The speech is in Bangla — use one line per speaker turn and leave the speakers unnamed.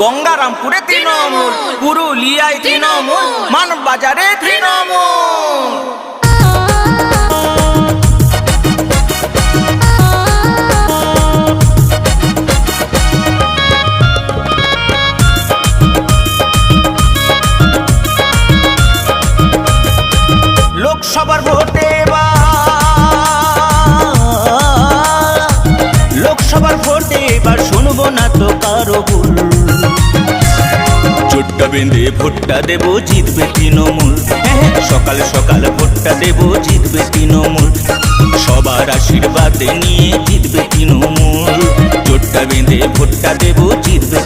গঙ্গারামপুরে তৃণমূল, পুরুলিয়ায় তৃণমূল, মানবাজারে তৃণমূল। লোকসভার ভোটে এবার শুনবো না তো কারো ভুল। জোটটা বেঁধে ভোটটা দেবো, জিতবে তৃণমূল। সকাল সকাল ভোটটা দেবো, জিতবে তৃণমূল। সবার আশীর্বাদ নিয়ে জিতবে তৃণমূল। জোটটা বেঁধে ভোটটা দেবো, জিতবে